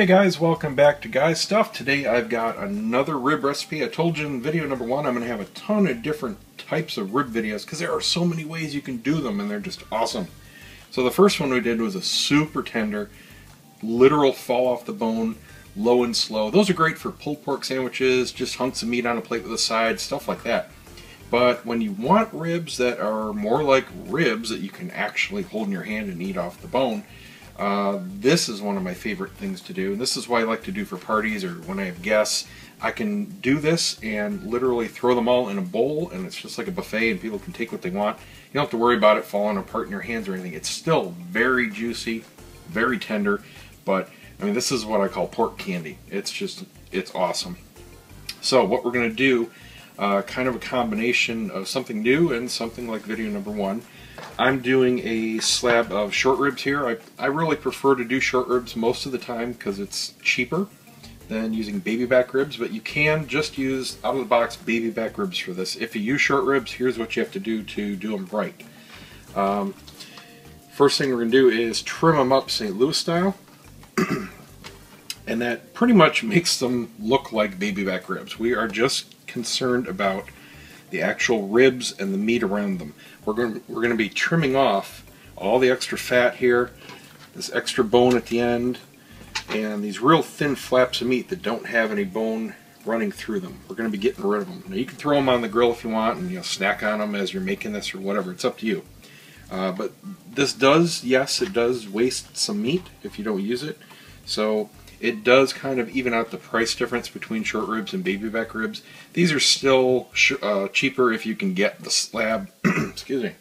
Hey guys, welcome back to Guys Stuff. Today I've got another rib recipe. I told you in video number one I'm going to have a ton of different types of rib videos because there are so many ways you can do them and they're just awesome. So the first one we did was a super tender, literal fall off the bone, low and slow. Those are great for pulled pork sandwiches, just hunks of meat on a plate with a side, stuff like that. But when you want ribs that are more like ribs that you can actually hold in your hand and eat off the bone, this is one of my favorite things to do, and this is what I like to do for parties or when I have guests. I can do this and literally throw them all in a bowl, and it's just like a buffet and people can take what they want. You don't have to worry about it falling apart in your hands or anything. It's still very juicy, very tender, but I mean, this is what I call pork candy. It's awesome. So what we're going to do, kind of a combination of something new and something like video number one. I'm doing a slab of short ribs here. I really prefer to do short ribs most of the time because it's cheaper than using baby back ribs, but you can just use out of the box baby back ribs for this. If you use short ribs, here's what you have to do them right. First thing we're going to do is trim them up St. Louis style, and that pretty much makes them look like baby back ribs. We are just concerned about the actual ribs and the meat around them. We're going to be trimming off all the extra fat here, this extra bone at the end, and these real thin flaps of meat that don't have any bone running through them. We're going to be getting rid of them. Now you can throw them on the grill if you want and snack on them as you're making this or whatever. It's up to you. But this does, yes, it does waste some meat if you don't use it. So it does kind of even out the price difference between short ribs and baby back ribs. These are still cheaper if you can get the slab, excuse me,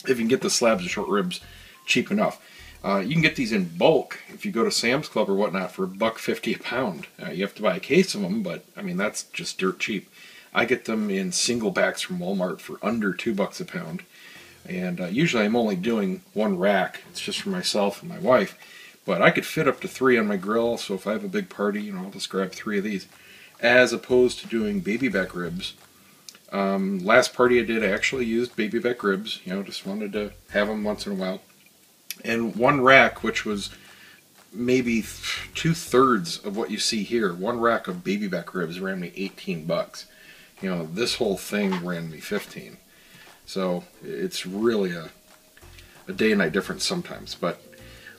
if you can get the slabs of short ribs cheap enough. You can get these in bulk if you go to Sam's Club or whatnot for $1.50 a pound. You have to buy a case of them, but I mean that's just dirt cheap. I get them in single backs from Walmart for under $2 a pound, and usually I'm only doing one rack. It's just for myself and my wife. But I could fit up to 3 on my grill, so if I have a big party, I'll just grab 3 of these. As opposed to doing baby back ribs. Last party I did, I actually used baby back ribs. Just wanted to have them once in a while. And one rack, which was maybe 2/3 of what you see here, one rack of baby back ribs ran me $18. This whole thing ran me $15. So it's really a day and night difference sometimes, but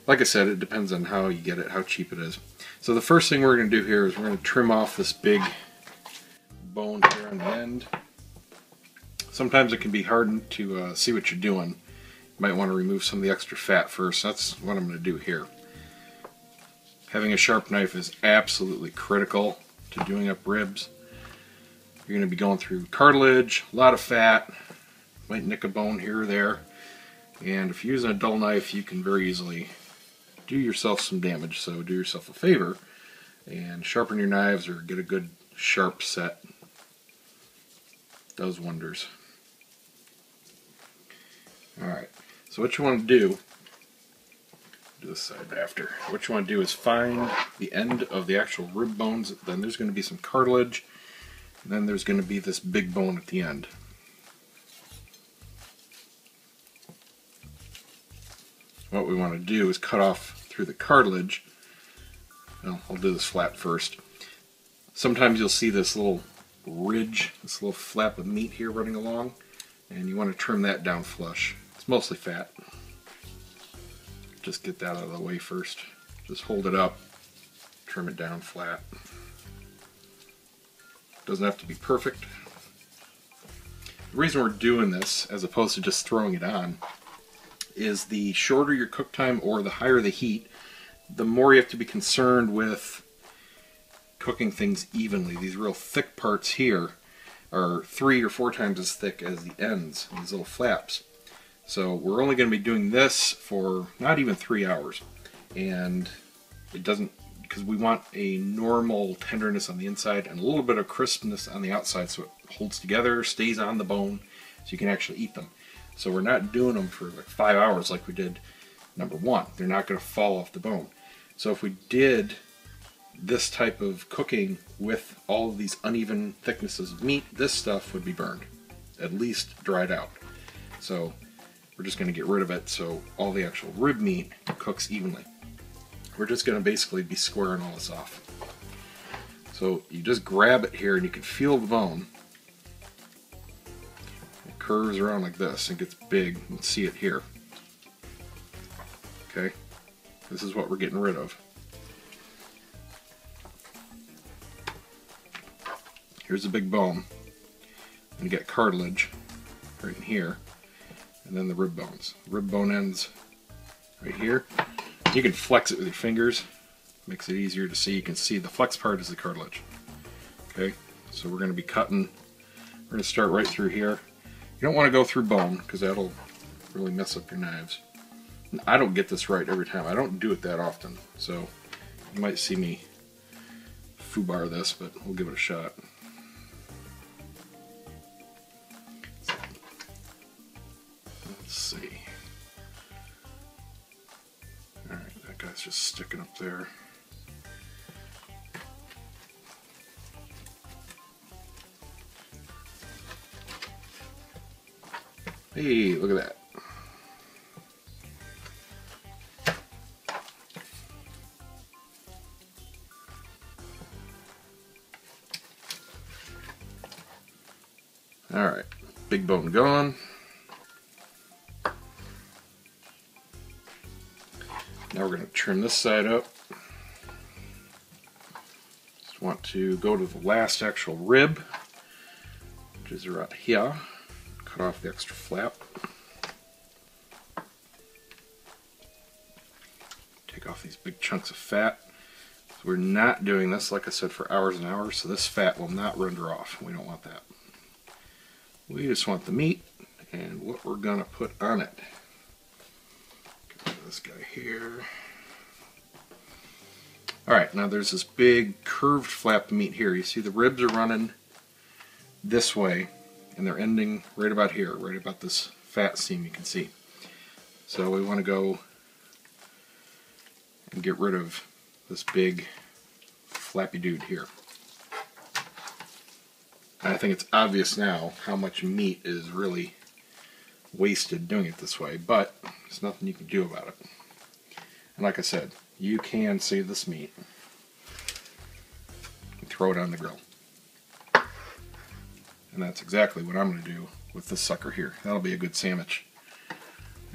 like I said, it depends on how you get it, how cheap it is. So the first thing we're going to do here is we're going to trim off this big bone here on the end. Sometimes it can be hard to see what you're doing. You might want to remove some of the extra fat first. That's what I'm going to do here. Having a sharp knife is absolutely critical to doing up ribs. You're going to be going through cartilage, a lot of fat, might nick a bone here or there. And if you're using a dull knife, you can very easily do yourself some damage. So do yourself a favor and sharpen your knives or get a good sharp set. Does wonders. Alright, so what you want to do this side after. What you want to do is find the end of the actual rib bones. Then there's going to be some cartilage. And then there's going to be this big bone at the end. What we want to do is cut off through the cartilage. Well, I'll do this flat first. Sometimes you'll see this little ridge, this little flap of meat here running along, and you want to trim that down flush. It's mostly fat. Just get that out of the way first. Just hold it up, trim it down flat. Doesn't have to be perfect. The reason we're doing this, as opposed to just throwing it on, is the shorter your cook time or the higher the heat, the more you have to be concerned with cooking things evenly. These real thick parts here are 3 or 4 times as thick as the ends, these little flaps. So we're only going to be doing this for not even 3 hours. And it doesn't, because we want a normal tenderness on the inside and a little bit of crispness on the outside so it holds together, stays on the bone, so you can actually eat them. So we're not doing them for like 5 hours like we did number one. They're not going to fall off the bone. So if we did this type of cooking with all of these uneven thicknesses of meat, this stuff would be burned, at least dried out. So we're just going to get rid of it so all the actual rib meat cooks evenly. we're just going to basically be squaring all this off. So you just grab it here and you can feel the bone. It curves around like this and gets big. You can see it here. Okay, this is what we're getting rid of. Here's a big bone. And you get cartilage right in here. And then the rib bones. Rib bone ends right here. You can flex it with your fingers. Makes it easier to see. You can see the flex part is the cartilage. Okay, so we're going to be cutting. We're going to start right through here. You don't want to go through bone because that'll really mess up your knives. And I don't get this right every time. I don't do it that often. So you might see me foobar this, but we'll give it a shot. Let's see. Alright, that guy's just sticking up there. Hey, look at that. Alright, big bone gone. Now we're going to trim this side up. Just want to go to the last actual rib, which is right here. Cut off the extra flap. Take off these big chunks of fat. So we're not doing this, like I said, for hours and hours, so this fat will not render off. We don't want that. We just want the meat and what we're going to put on it. Get rid of this guy here. Alright, now there's this big curved flap of meat here. You see the ribs are running this way. And they're ending right about here, right about this fat seam you can see. So we want to go and get rid of this big flappy dude here. And I think it's obvious now how much meat is really wasted doing it this way, but there's nothing you can do about it. And like I said, you can save this meat and throw it on the grill. And that's exactly what I'm going to do with this sucker here. That'll be a good sandwich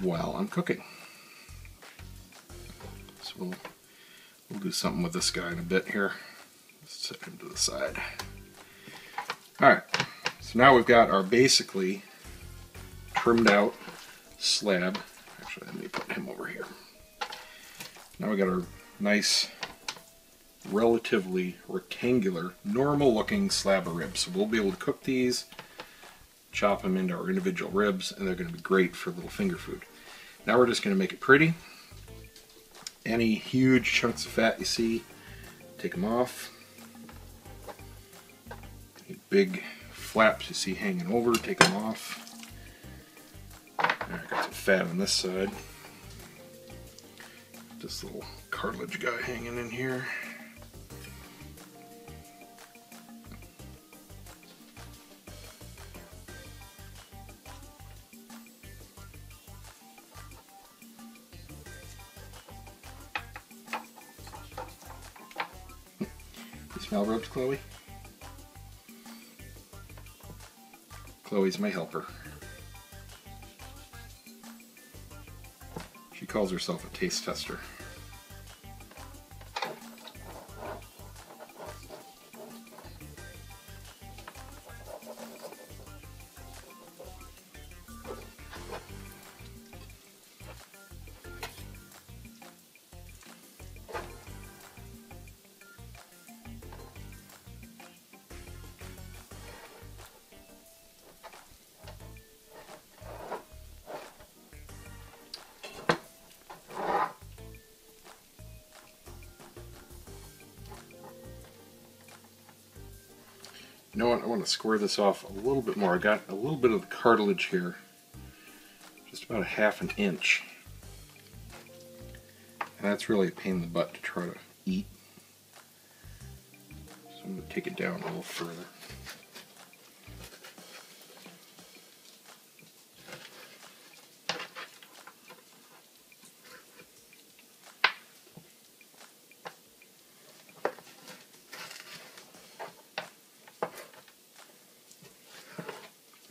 while I'm cooking. So we'll do something with this guy in a bit here. Let's set him to the side. Alright, so now we've got our basically trimmed out slab. Actually, let me put him over here. Now we've got our nice, relatively rectangular, normal looking slab of ribs. So we'll be able to cook these, chop them into our individual ribs, and they're going to be great for little finger food. Now we're just going to make it pretty. Any huge chunks of fat you see, take them off. Any big flaps you see hanging over, take them off. Alright, got some fat on this side. This little cartilage guy hanging in here. Smell ribs, Chloe? Chloe's my helper. She calls herself a taste tester. You know what, I want to square this off a little bit more. I got a little bit of the cartilage here, just about a ½ inch. And that's really a pain in the butt to try to eat. So I'm going to take it down a little further.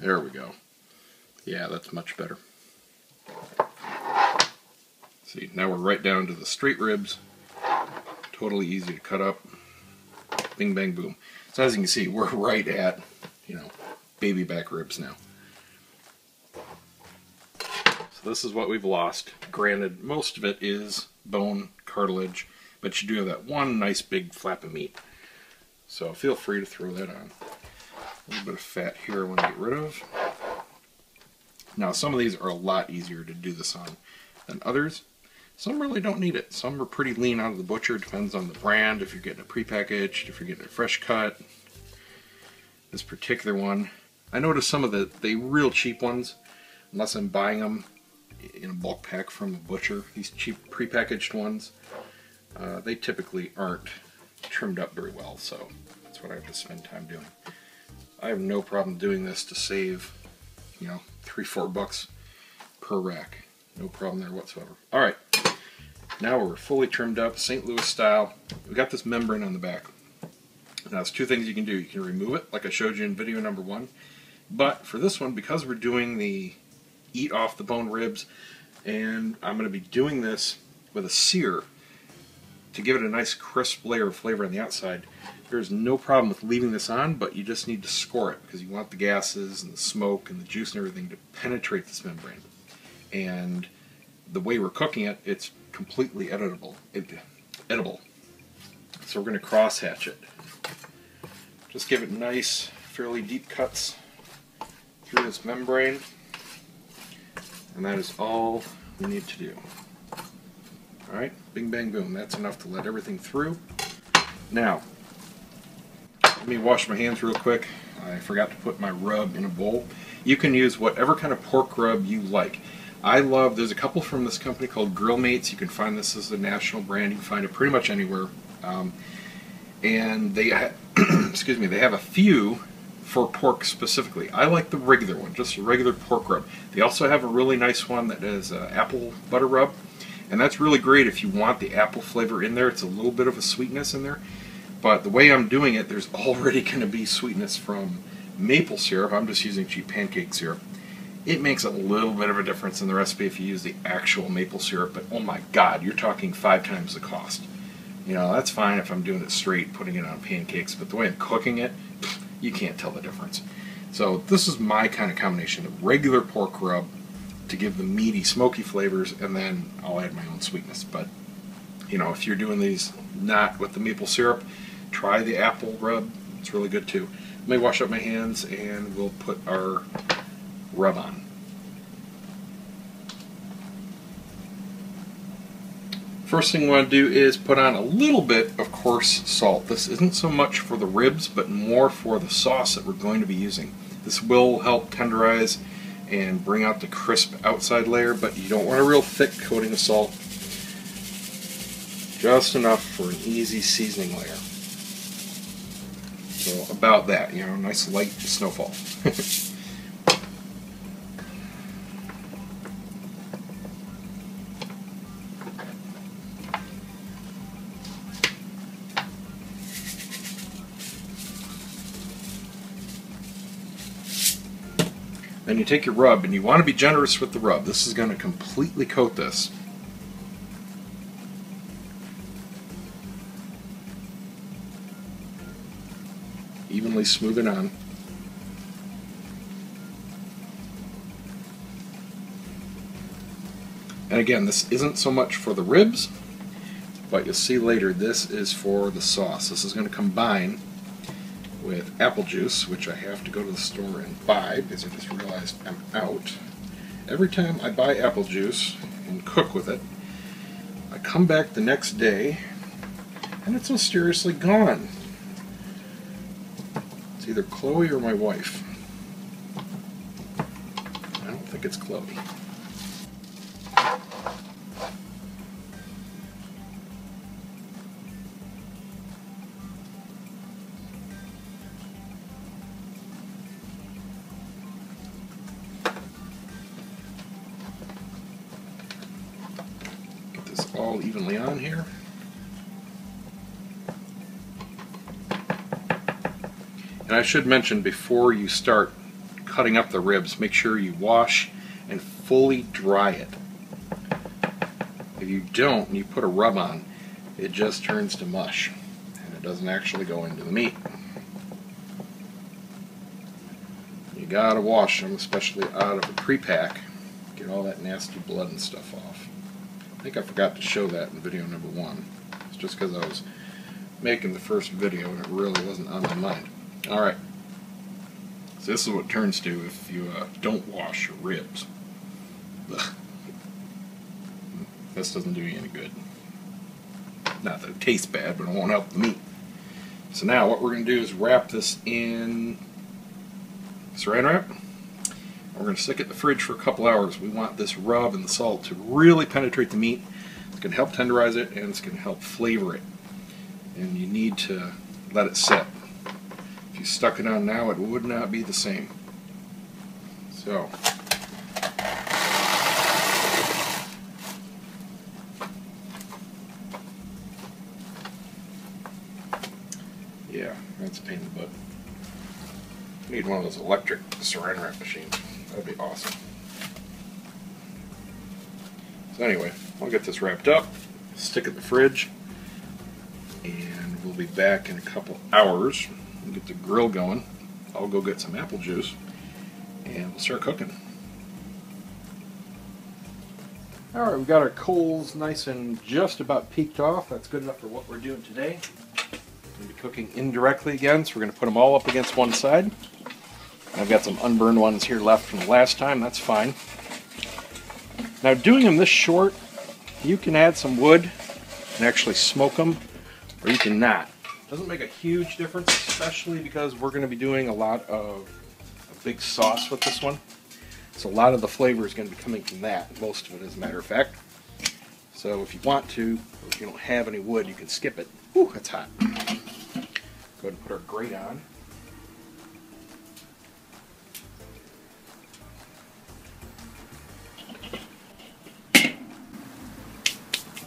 There we go. Yeah, that's much better. See, now we're right down to the straight ribs. Totally easy to cut up. Bing, bang, boom. So as you can see, we're right at, baby back ribs now. So this is what we've lost. Granted, most of it is bone, cartilage, but you do have that one nice big flap of meat. So feel free to throw that on. A little bit of fat here I want to get rid of. Now some of these are a lot easier to do this on than others. Some really don't need it. Some are pretty lean out of the butcher. Depends on the brand, if you're getting it prepackaged, if you're getting a fresh cut. This particular one, I noticed some of the real cheap ones, unless I'm buying them in a bulk pack from a butcher, these cheap prepackaged ones, they typically aren't trimmed up very well, so that's what I have to spend time doing. I have no problem doing this to save, $3-4 per rack. No problem there whatsoever. Alright, now we're fully trimmed up, St. Louis style. We got this membrane on the back. Now there's two things you can do. You can remove it, like I showed you in video number 1. But for this one, because we're doing the eat off the bone ribs, and I'm going to be doing this with a sear to give it a nice crisp layer of flavor on the outside, there's no problem with leaving this on, but you just need to score it because you want the gases and the smoke and the juice and everything to penetrate this membrane. And the way we're cooking it, it's completely edible. So we're going to cross hatch it. Just give it nice, fairly deep cuts through this membrane, and that is all we need to do. Alright, bing bang boom, that's enough to let everything through. Now, let me wash my hands real quick. I forgot to put my rub in a bowl. You can use whatever kind of pork rub you like. There's a couple from this company called Grill Mates. You can find this as a national brand. You can find it pretty much anywhere. And they excuse me, they have a few for pork specifically. I like the regular one, just a regular pork rub. They also have a really nice one that is apple butter rub, and that's really great if you want the apple flavor in there. It's a little bit of a sweetness in there, but the way I'm doing it, there's already going to be sweetness from maple syrup. I'm just using cheap pancake syrup. It makes a little bit of a difference in the recipe if you use the actual maple syrup, but oh my god, you're talking 5 times the cost. That's fine if I'm doing it straight, putting it on pancakes, but the way I'm cooking it, you can't tell the difference. So this is my kind of combination of regular pork rub to give the meaty, smoky flavors, and then I'll add my own sweetness. But, if you're doing these not with the maple syrup, try the apple rub. It's really good too. Let me wash up my hands and we'll put our rub on. First thing we want to do is put on a little bit of coarse salt. This isn't so much for the ribs, but more for the sauce that we're going to be using. This will help tenderize and bring out the crisp outside layer, but you don't want a real thick coating of salt. Just enough for an easy seasoning layer. So about that, nice light snowfall. Then you take your rub, and you want to be generous with the rub. This is going to completely coat this. Evenly smooth it on. And again, this isn't so much for the ribs, but you'll see later this is for the sauce. This is going to combine with apple juice, which I have to go to the store and buy because I just realized I'm out. Every time I buy apple juice and cook with it, I come back the next day and it's mysteriously gone. It's either Chloe or my wife. I don't think it's Chloe. All evenly on here. And I should mention before you start cutting up the ribs, make sure you wash and fully dry it. If you don't and you put a rub on, it just turns to mush and it doesn't actually go into the meat. You gotta wash them, especially out of a pre-pack. Get all that nasty blood and stuff off. I think I forgot to show that in video number 1. It's just because I was making the first video and it really wasn't on my mind. Alright, so this is what it turns to if you don't wash your ribs. Ugh. This doesn't do you any good. Not that it tastes bad, but it won't help the meat. So now what we're going to do is wrap this in saran wrap. We're going to stick it in the fridge for a couple hours. We want this rub and the salt to really penetrate the meat. It's going to help tenderize it and it's going to help flavor it. And you need to let it sit. If you stuck it on now, it would not be the same. So, yeah, that's a pain in the butt. I need one of those electric saran wrap machines. That'd be awesome. So anyway, I'll get this wrapped up, stick it in the fridge, and we'll be back in a couple hours. We'll get the grill going. I'll go get some apple juice, and we'll start cooking. Alright, we've got our coals nice and just about peaked off. That's good enough for what we're doing today. We're going to be cooking indirectly again, so we're going to put them all up against one side. I've got some unburned ones here left from the last time, that's fine. Now doing them this short, you can add some wood and actually smoke them, or you can not. Doesn't make a huge difference, especially because we're going to be doing a lot of a big sauce with this one. So a lot of the flavor is going to be coming from that, most of it as a matter of fact. So if you want to, or if you don't have any wood, you can skip it. Ooh, that's hot. Go ahead and put our grate on.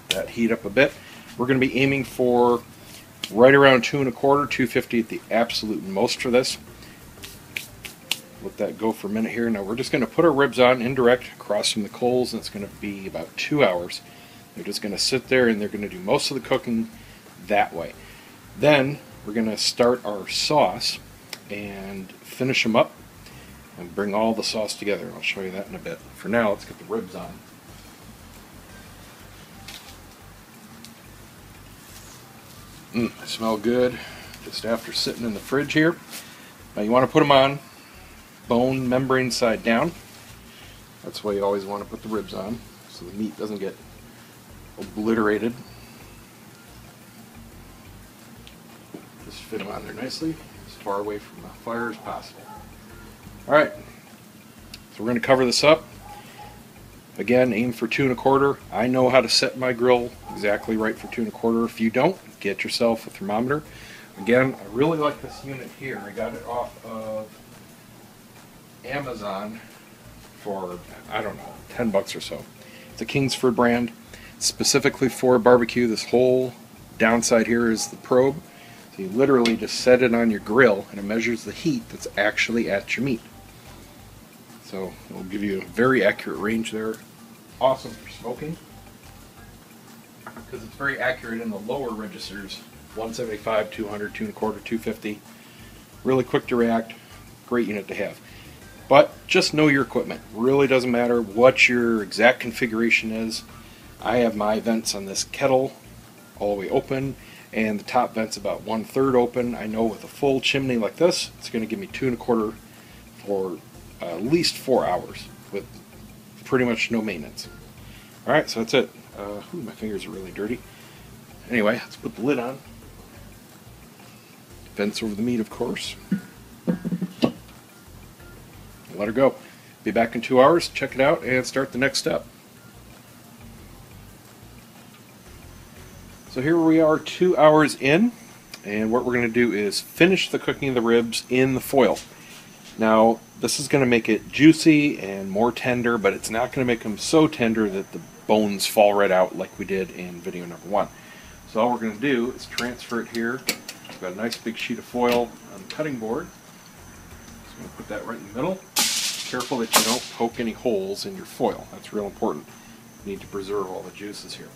That heat up a bit. We're going to be aiming for right around 2 1/4, 250 at the absolute most for this. Let that go for a minute here. Now we're just going to put our ribs on indirect across from the coals, and it's going to be about 2 hours. They're just going to sit there and they're going to do most of the cooking that way. Then we're going to start our sauce and finish them up and bring all the sauce together. I'll show you that in a bit. For now, let's get the ribs on. They smell good just after sitting in the fridge here. Now you want to put them on bone membrane side down. That's why you always want to put the ribs on, so the meat doesn't get obliterated. Just fit them on there nicely, as far away from the fire as possible. Alright, so we're going to cover this up. Again, aim for 2 1/4. I know how to set my grill exactly right for 2 1/4. If you don't, get yourself a thermometer. Again, I really like this unit here. I got it off of Amazon for, I don't know, 10 bucks or so. It's a Kingsford brand, specifically for barbecue. This whole downside here is the probe. So you literally just set it on your grill and it measures the heat that's actually at your meat. So it'll give you a very accurate range there. Awesome for smoking, because it's very accurate in the lower registers, 175, 200, 2 1/4, 250. Really quick to react, great unit to have. But just know your equipment. Really doesn't matter what your exact configuration is. I have my vents on this kettle all the way open, and the top vent's about 1/3 open. I know with a full chimney like this, it's going to give me 2 1/4 for at least 4 hours with pretty much no maintenance. Alright, so that's it. My fingers are really dirty. Anyway, let's put the lid on. Vents over the meat, of course. Let her go. Be back in 2 hours, check it out, and start the next step. So here we are 2 hours in, and what we're going to do is finish the cooking of the ribs in the foil. Now, this is going to make it juicy and more tender, but it's not going to make them so tender that the bones fall right out like we did in video number 1. So all we're going to do is transfer it here. We've got a nice big sheet of foil on the cutting board. So I'm going to put that right in the middle. Careful that you don't poke any holes in your foil. That's real important. You need to preserve all the juices here.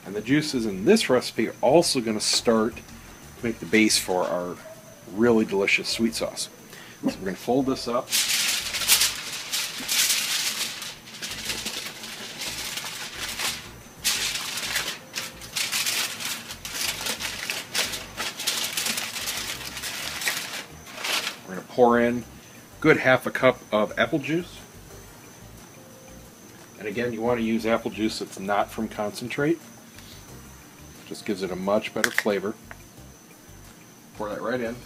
And the juices in this recipe are also going to start to make the base for our really delicious sweet sauce. So we're going to fold this up. We're going to pour in a good half a cup of apple juice. And again, you want to use apple juice that's not from concentrate. Just gives it a much better flavor. Pour that right in.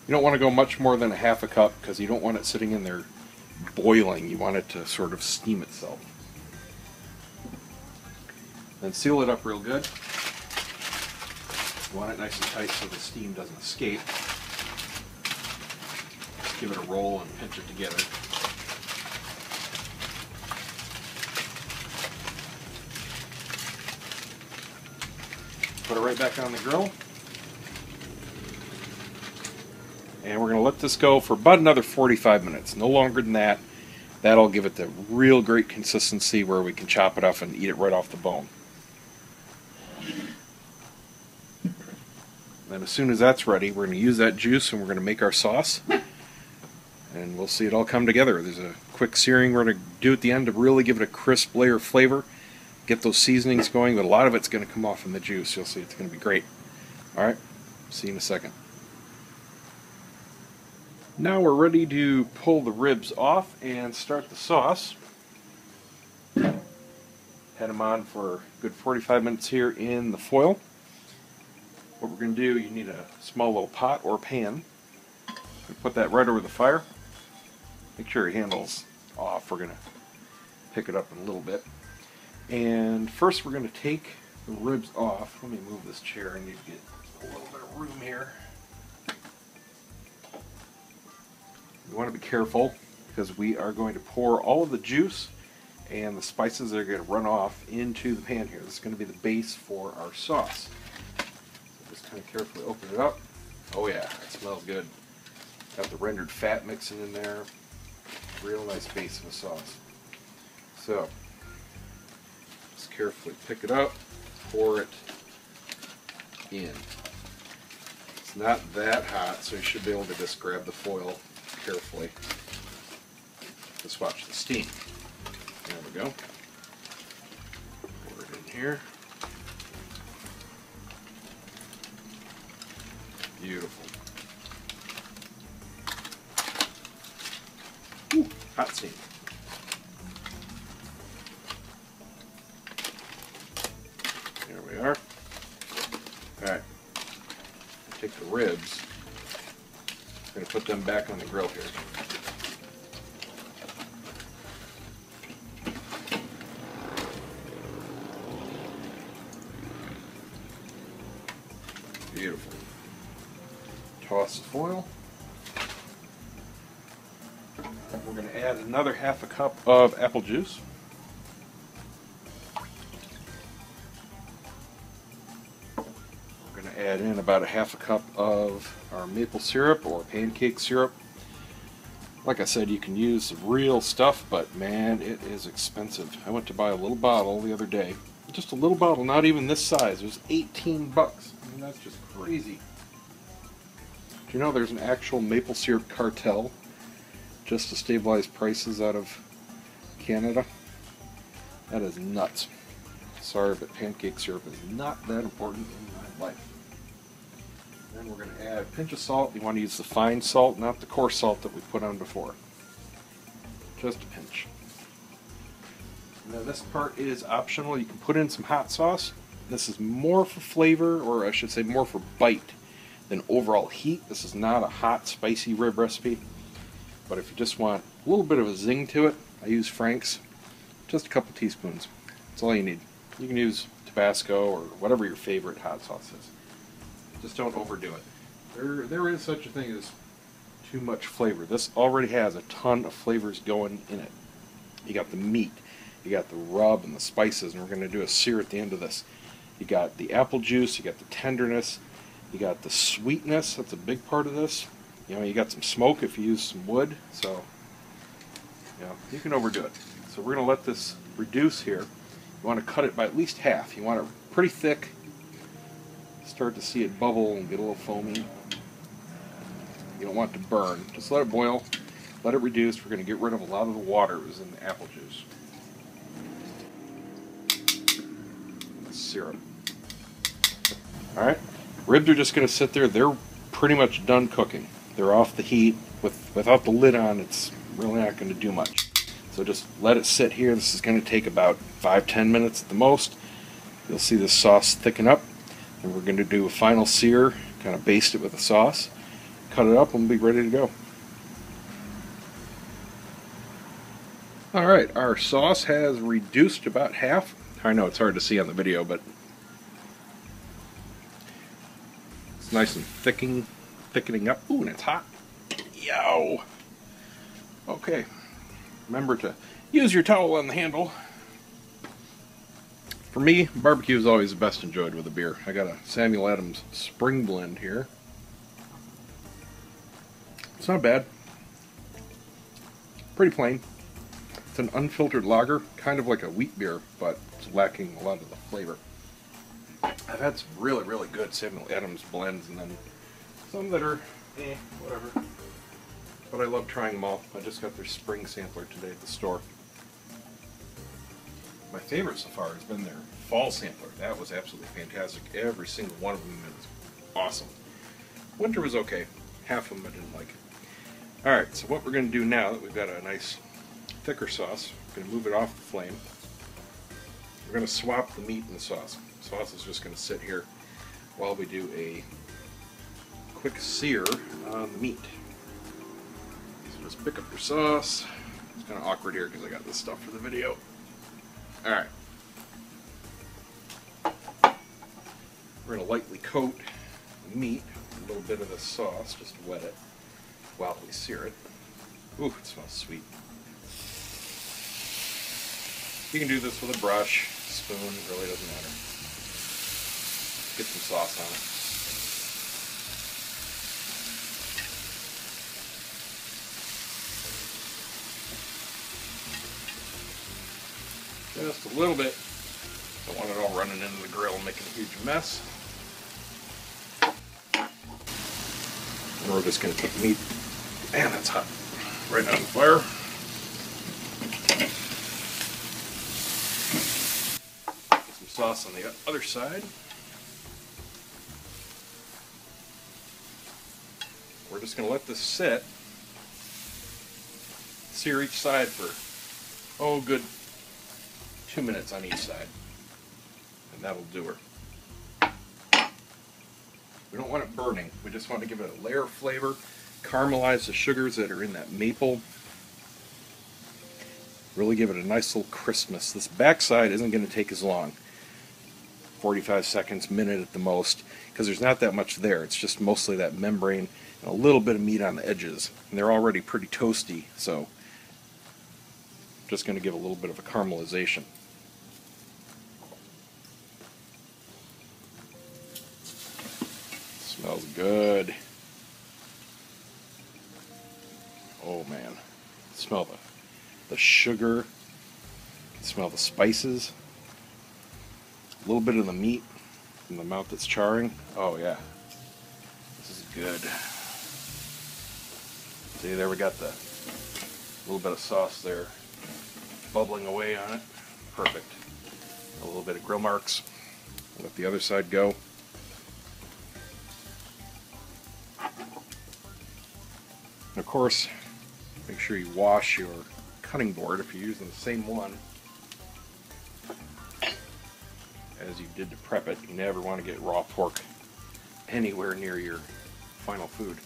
You don't want to go much more than a half a cup because you don't want it sitting in there boiling. You want it to sort of steam itself. Then seal it up real good. You want it nice and tight so the steam doesn't escape. Just give it a roll and pinch it together. Put it right back on the grill. And we're going to let this go for about another 45 minutes, no longer than that. That'll give it the real great consistency where we can chop it up and eat it right off the bone. Then as soon as that's ready, we're going to use that juice and we're going to make our sauce. And we'll see it all come together. There's a quick searing we're going to do at the end to really give it a crisp layer of flavor. Get those seasonings going, but a lot of it's going to come off in the juice. You'll see it's going to be great. Alright, see you in a second. Now we're ready to pull the ribs off and start the sauce. Had them on for a good 45 minutes here in the foil. What we're going to do, you need a small little pot or pan. Put that right over the fire. Make sure your handle's off. We're going to pick it up in a little bit. And first we're going to take the ribs off. Let me move this chair. I need to get a little bit of room here. You want to be careful because we are going to pour all of the juice and the spices that are going to run off into the pan here. This is going to be the base for our sauce. So just kind of carefully open it up. Oh yeah, it smells good. Got the rendered fat mixing in there. Real nice base of a sauce. So, just carefully pick it up, pour it in. It's not that hot, so you should be able to just grab the foil carefully. Just watch the steam. There we go. Pour it in here. Beautiful. Ooh, hot steam. There we are. Alright. Take the ribs. I'm going to put them back on the grill here. Beautiful. Toss the foil. We're going to add another half a cup of apple juice. We're going to add in about a half a cup of our maple syrup or pancake syrup. Like I said, you can use the real stuff, but man, it is expensive. I went to buy a little bottle the other day. Just a little bottle, not even this size. It was 18 bucks. I mean, that's just crazy. Do you know there's an actual maple syrup cartel just to stabilize prices out of Canada? That is nuts. Sorry, but pancake syrup is not that important in my life. Then we're going to add a pinch of salt. You want to use the fine salt, not the coarse salt that we put on before. Just a pinch. And then this part is optional. You can put in some hot sauce. This is more for flavor, or I should say more for bite than overall heat. This is not a hot, spicy rib recipe. But if you just want a little bit of a zing to it, I use Frank's. Just a couple teaspoons. That's all you need. You can use Tabasco or whatever your favorite hot sauce is. Just don't overdo it. There is such a thing as too much flavor. This already has a ton of flavors going in it. You got the meat, you you got the rub and the spices, and we're going to do a sear at the end of this. You got the apple juice, you got the tenderness, you got the sweetness, that's a big part of this. You know, you got some smoke if you use some wood, so you know, you can overdo it. So we're going to let this reduce here. You want to cut it by at least half. You want it pretty thick. Start to see it bubble and get a little foamy. You don't want it to burn. Just let it boil, let it reduce. We're going to get rid of a lot of the water that was in the apple juice. The syrup. Alright, ribs are just going to sit there. They're pretty much done cooking. They're off the heat. Without the lid on, it's really not going to do much. So just let it sit here. This is going to take about 5-10 minutes at the most. You'll see the sauce thicken up. And we're going to do a final sear, kind of baste it with the sauce. Cut it up and we'll be ready to go. Alright, our sauce has reduced about half. I know it's hard to see on the video, but it's nice and thickening up. Ooh, and it's hot. Yo! Okay, remember to use your towel on the handle. For me, barbecue is always best enjoyed with a beer. I got a Samuel Adams Spring Blend here. It's not bad. Pretty plain. It's an unfiltered lager, kind of like a wheat beer, but it's lacking a lot of the flavor. I've had some really, really good Samuel Adams blends, and then some that are whatever. But I love trying them all. I just got their spring sampler today at the store. My favorite so far has been their fall sampler. That was absolutely fantastic. Every single one of them was awesome. Winter was okay. Half of them I didn't like. Alright, so what we're going to do now that we've got a nice thicker sauce, we're going to move it off the flame. We're going to swap the meat in the sauce. The sauce is just going to sit here while we do a quick sear on the meat. So just pick up your sauce. It's kind of awkward here because I got this stuff for the video. Alright. We're going to lightly coat the meat with a little bit of the sauce, just to wet it while we sear it. Ooh, it smells sweet. You can do this with a brush, spoon, it really doesn't matter. Get some sauce on it. Just a little bit. Don't want it all running into the grill and making a huge mess. And we're just going to put the meat. Man, that's hot. Right on the fire. Get some sauce on the other side. We're just going to let this sit. Sear each side for, oh, good 2 minutes on each side. And that'll do her. We don't want it burning. We just want to give it a layer of flavor, caramelize the sugars that are in that maple. Really give it a nice little crispness. This backside isn't going to take as long. 45 seconds, minute at the most, because there's not that much there. It's just mostly that membrane and a little bit of meat on the edges. And they're already pretty toasty, so just going to give a little bit of a caramelization. Smells good. Oh man, smell the sugar, smell the spices, a little bit of the meat in the mouth that's charring. Oh yeah, this is good. See, there we got the little bit of sauce there bubbling away on it. Perfect. A little bit of grill marks. Let the other side go. And of course, make sure you wash your cutting board if you're using the same one as you did to prep it. You never want to get raw pork anywhere near your final food.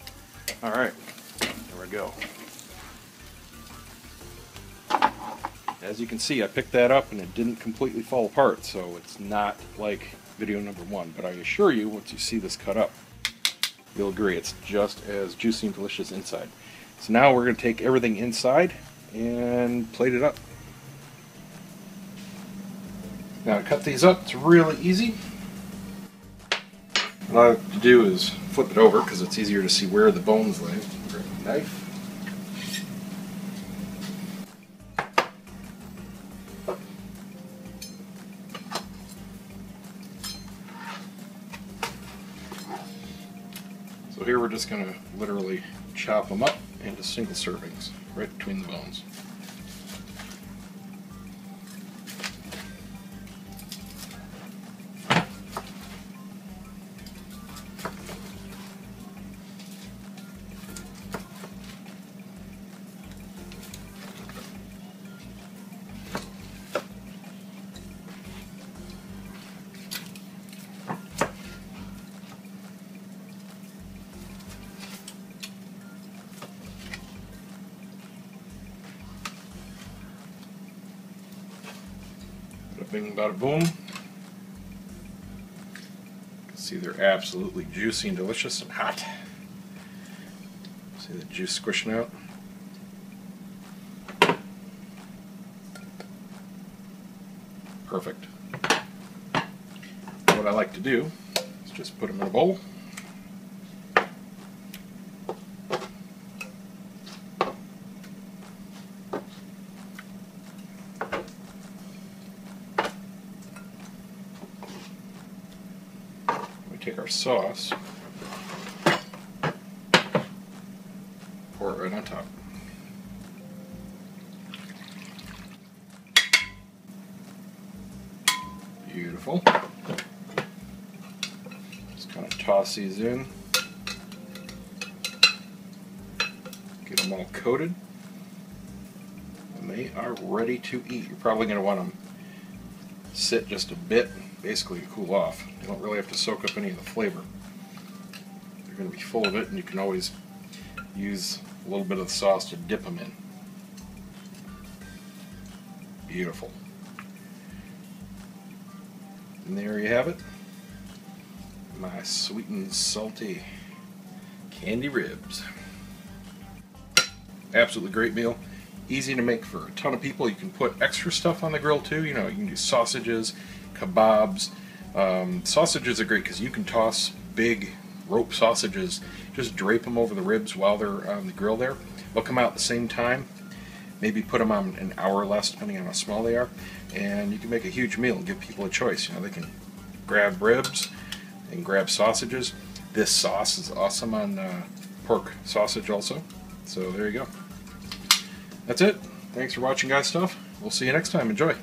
Alright, there we go. As you can see, I picked that up and it didn't completely fall apart, so it's not like video number 1, but I assure you, once you see this cut up, you'll agree it's just as juicy and delicious inside. So now we're going to take everything inside and plate it up. Now to cut these up, it's really easy. What I have to do is flip it over because it's easier to see where the bones lay. Grab a knife. So here we're just going to literally chop them up into single servings, right between the bones. Bing, bada boom. You can see they're absolutely juicy and delicious and hot. See the juice squishing out? Perfect. What I like to do is just put them in a bowl. Take our sauce, pour it right on top. Beautiful. Just kind of toss these in. Get them all coated. And they are ready to eat. You're probably going to want them sit just a bit, basically to cool off. You don't really have to soak up any of the flavor. They're going to be full of it, and you can always use a little bit of the sauce to dip them in. Beautiful. And there you have it. My sweet and salty candy ribs. Absolutely great meal. Easy to make for a ton of people. You can put extra stuff on the grill too. You know, you can do sausages, kebabs. Sausages are great because you can toss big rope sausages, just drape them over the ribs while they're on the grill there. They'll come out at the same time. Maybe put them on an hour less depending on how small they are, and you can make a huge meal and give people a choice. You know, they can grab ribs and grab sausages. This sauce is awesome on pork sausage also. So there you go. That's it. Thanks for watching, guys. Stuff. We'll see you next time. Enjoy.